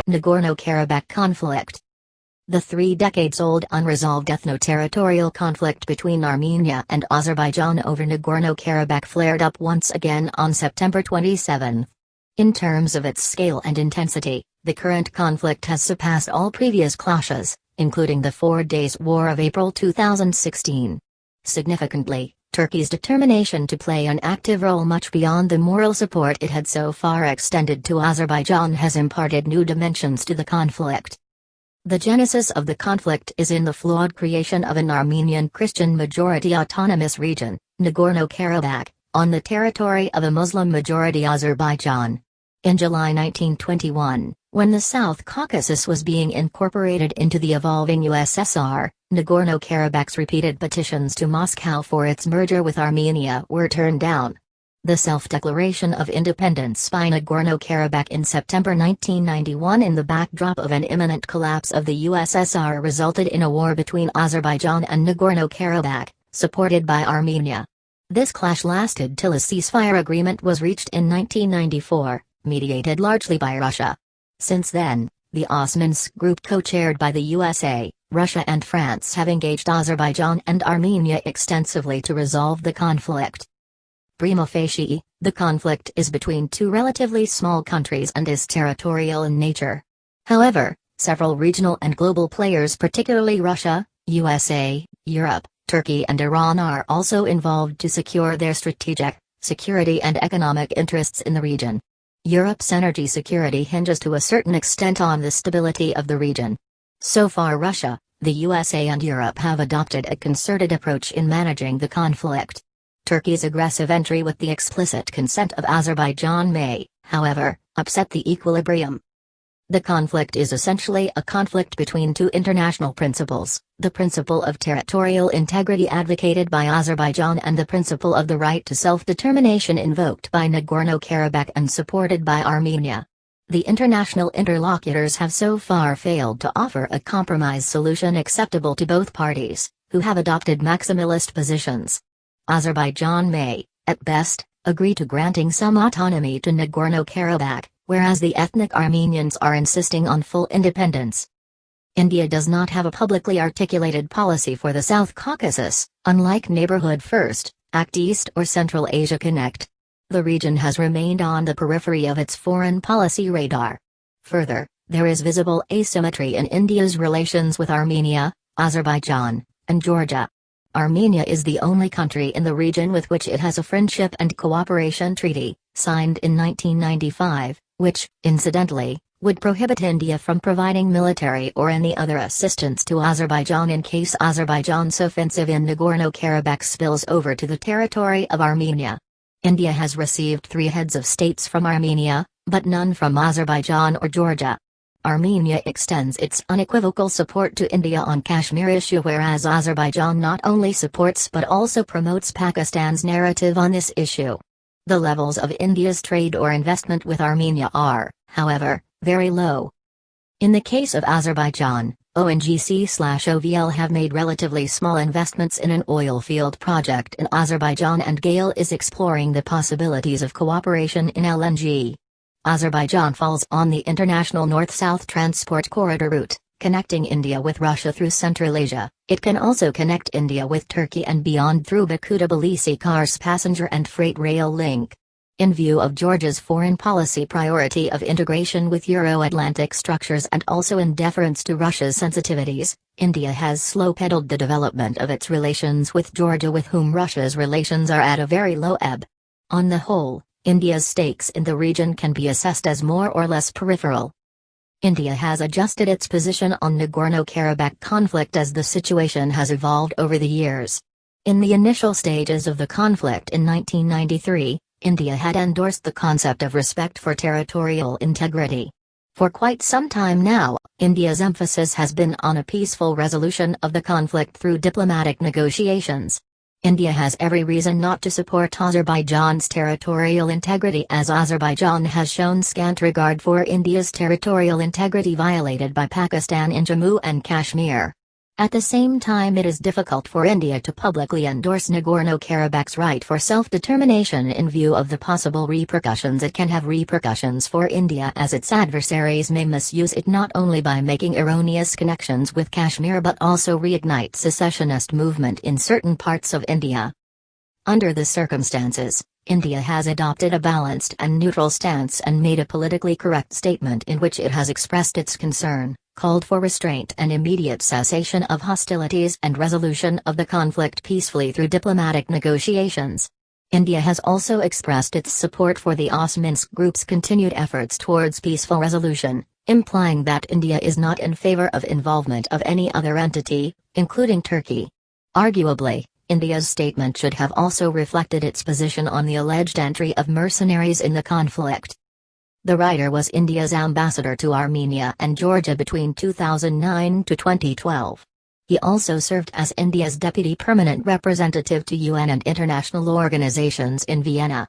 Nagorno-Karabakh conflict. The 3 decades-old unresolved ethno-territorial conflict between Armenia and Azerbaijan over Nagorno-Karabakh flared up once again on September 27. In terms of its scale and intensity, the current conflict has surpassed all previous clashes, including the 4 Days War of April 2016. Significantly, Turkey's determination to play an active role much beyond the moral support it had so far extended to Azerbaijan has imparted new dimensions to the conflict. The genesis of the conflict is in the flawed creation of an Armenian Christian majority autonomous region, Nagorno-Karabakh, on the territory of a Muslim-majority Azerbaijan. In July 1921, when the South Caucasus was being incorporated into the evolving USSR, Nagorno-Karabakh's repeated petitions to Moscow for its merger with Armenia were turned down. The self-declaration of independence by Nagorno-Karabakh in September 1991 in the backdrop of an imminent collapse of the USSR resulted in a war between Azerbaijan and Nagorno-Karabakh, supported by Armenia. This clash lasted till a ceasefire agreement was reached in 1994, mediated largely by Russia. Since then, the Osmansk group co-chaired by the USA, Russia and France have engaged Azerbaijan and Armenia extensively to resolve the conflict. Prima facie, the conflict is between two relatively small countries and is territorial in nature. However, several regional and global players, particularly Russia, USA, Europe, Turkey and Iran, are also involved to secure their strategic, security and economic interests in the region. Europe's energy security hinges to a certain extent on the stability of the region. So far Russia, the USA and Europe have adopted a concerted approach in managing the conflict. Turkey's aggressive entry with the explicit consent of Azerbaijan may, however, upset the equilibrium. The conflict is essentially a conflict between two international principles, the principle of territorial integrity advocated by Azerbaijan and the principle of the right to self-determination invoked by Nagorno-Karabakh and supported by Armenia. The international interlocutors have so far failed to offer a compromise solution acceptable to both parties, who have adopted maximalist positions. Azerbaijan may, at best, agree to granting some autonomy to Nagorno-Karabakh, whereas the ethnic Armenians are insisting on full independence. India does not have a publicly articulated policy for the South Caucasus, unlike Neighborhood First, Act East or Central Asia Connect. The region has remained on the periphery of its foreign policy radar. Further, there is visible asymmetry in India's relations with Armenia, Azerbaijan, and Georgia. Armenia is the only country in the region with which it has a friendship and cooperation treaty, signed in 1995, which, incidentally, would prohibit India from providing military or any other assistance to Azerbaijan in case Azerbaijan's offensive in Nagorno-Karabakh spills over to the territory of Armenia. India has received 3 heads of states from Armenia, but none from Azerbaijan or Georgia. Armenia extends its unequivocal support to India on Kashmir issue, whereas Azerbaijan not only supports but also promotes Pakistan's narrative on this issue. The levels of India's trade or investment with Armenia are, however, very low. In the case of Azerbaijan, ONGC/OVL have made relatively small investments in an oil field project in Azerbaijan, and GAIL is exploring the possibilities of cooperation in LNG. Azerbaijan falls on the international north-south transport corridor route, connecting India with Russia through Central Asia. It can also connect India with Turkey and beyond through Baku-Tbilisi-Kars passenger and freight rail link. In view of Georgia's foreign policy priority of integration with Euro-Atlantic structures and also in deference to Russia's sensitivities, India has slow-pedaled the development of its relations with Georgia, with whom Russia's relations are at a very low ebb. On the whole, India's stakes in the region can be assessed as more or less peripheral. India has adjusted its position on Nagorno-Karabakh conflict as the situation has evolved over the years. In the initial stages of the conflict in 1993, India had endorsed the concept of respect for territorial integrity. For quite some time now, India's emphasis has been on a peaceful resolution of the conflict through diplomatic negotiations. India has every reason not to support Azerbaijan's territorial integrity, as Azerbaijan has shown scant regard for India's territorial integrity violated by Pakistan in Jammu and Kashmir. At the same time, it is difficult for India to publicly endorse Nagorno-Karabakh's right for self-determination in view of the possible repercussions it can have for India, as its adversaries may misuse it not only by making erroneous connections with Kashmir but also reignite secessionist movement in certain parts of India. Under the circumstances, India has adopted a balanced and neutral stance and made a politically correct statement in which it has expressed its concern, called for restraint and immediate cessation of hostilities and resolution of the conflict peacefully through diplomatic negotiations. India has also expressed its support for the Minsk group's continued efforts towards peaceful resolution, implying that India is not in favor of involvement of any other entity, including Turkey. Arguably, India's statement should have also reflected its position on the alleged entry of mercenaries in the conflict. The writer was India's ambassador to Armenia and Georgia between 2009 to 2012. He also served as India's deputy permanent representative to UN and international organizations in Vienna.